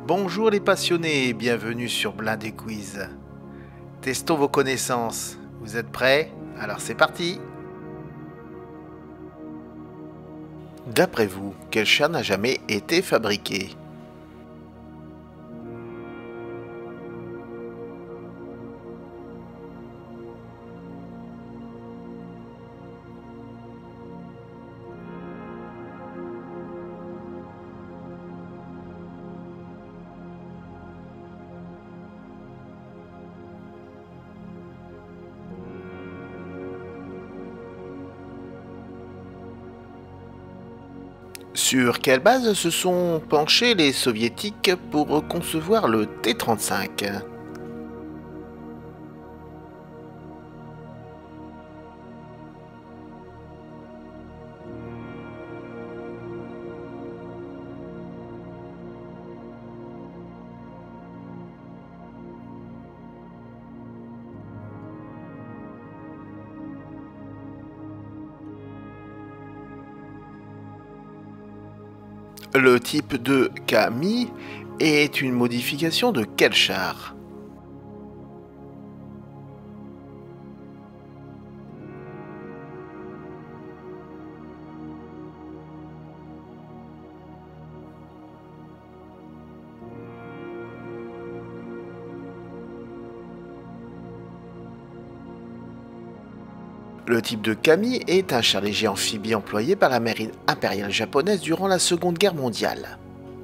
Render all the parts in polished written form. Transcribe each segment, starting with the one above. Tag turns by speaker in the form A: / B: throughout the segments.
A: Bonjour les passionnés et bienvenue sur Blindé Quiz. Testons vos connaissances. Vous êtes prêts? Alors c'est parti! D'après vous, quel char n'a jamais été fabriqué? Sur quelle base se sont penchés les soviétiques pour concevoir le T-35? Le type de Kami est une modification de quel char? Le type de Kami est un char léger amphibie employé par la marine impériale japonaise durant la Seconde Guerre mondiale.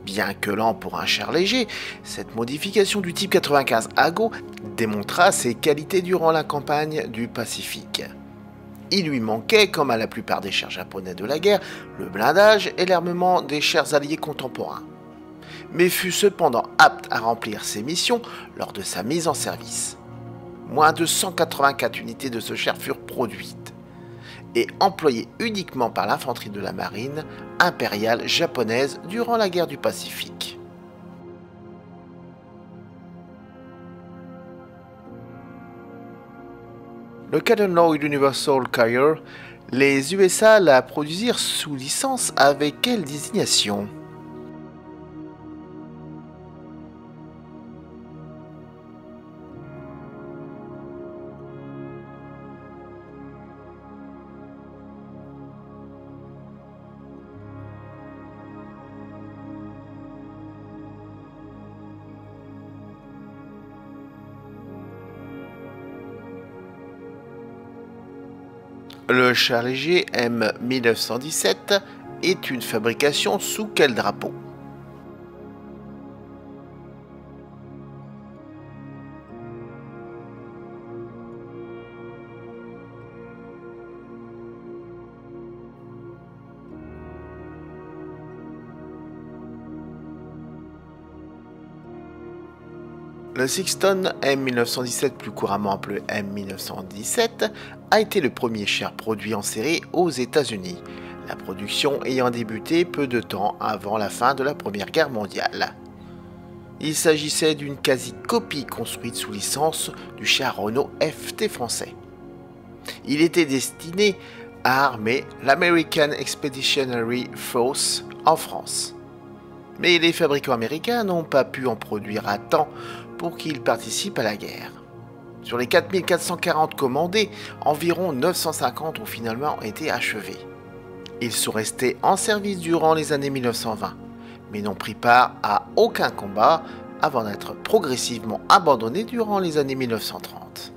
A: Bien que lent pour un char léger, cette modification du type 95 Ago démontra ses qualités durant la campagne du Pacifique. Il lui manquait, comme à la plupart des chars japonais de la guerre, le blindage et l'armement des chars alliés contemporains, mais fut cependant apte à remplir ses missions lors de sa mise en service. Moins de 184 unités de ce char furent produites et employées uniquement par l'infanterie de la marine impériale japonaise durant la guerre du Pacifique. Le Cannon Law Universal Carrier, les USA la produisirent sous licence avec quelle désignation? Le char léger M1917 est une fabrication sous quel drapeau? Le Sixton M1917, plus couramment appelé M1917, a été le premier char produit en série aux États-Unis, la production ayant débuté peu de temps avant la fin de la Première Guerre mondiale. Il s'agissait d'une quasi-copie construite sous licence du char Renault FT français. Il était destiné à armer l'American Expeditionary Force en France. Mais les fabricants américains n'ont pas pu en produire à temps pour qu'ils participent à la guerre. Sur les 4440 commandés, environ 950 ont finalement été achevés. Ils sont restés en service durant les années 1920, mais n'ont pris part à aucun combat avant d'être progressivement abandonnés durant les années 1930.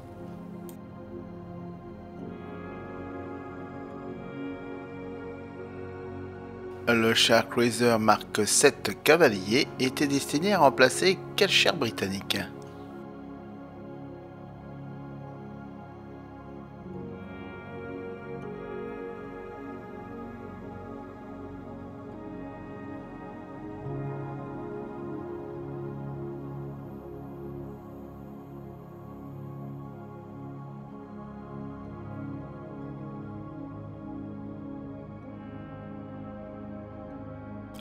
A: Le char Cruiser Mark 7 Cavalier était destiné à remplacer quel char britannique?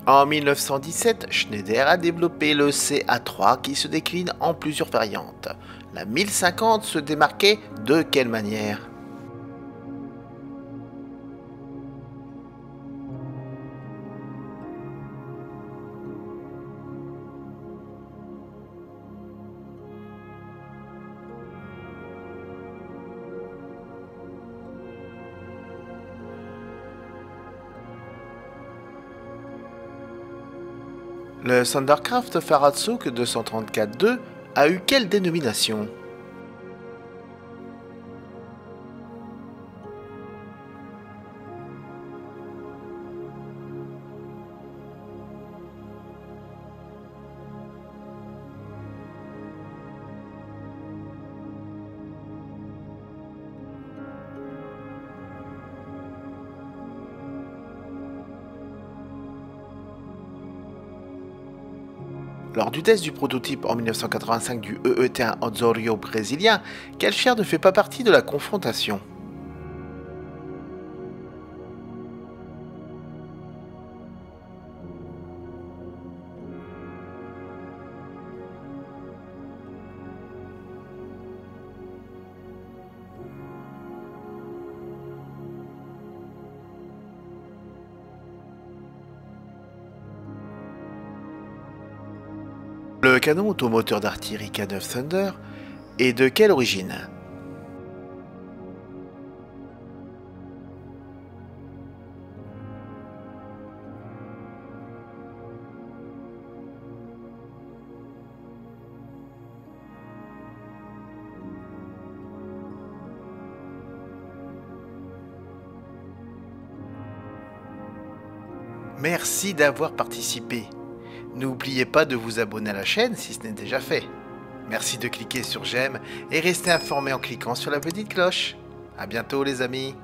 A: En 1917, Schneider a développé le CA3 qui se décline en plusieurs variantes. La 1050 se démarquait de quelle manière? Le Thundercraft Faratsuk 234-2 a eu quelle dénomination? Lors du test du prototype en 1985 du EET1 Ozorio brésilien, quelle chair ne fait pas partie de la confrontation? Le canon automoteur d'artillerie K9 Thunder est de quelle origine? Merci d'avoir participé. N'oubliez pas de vous abonner à la chaîne si ce n'est déjà fait. Merci de cliquer sur j'aime et restez informé en cliquant sur la petite cloche. A bientôt les amis.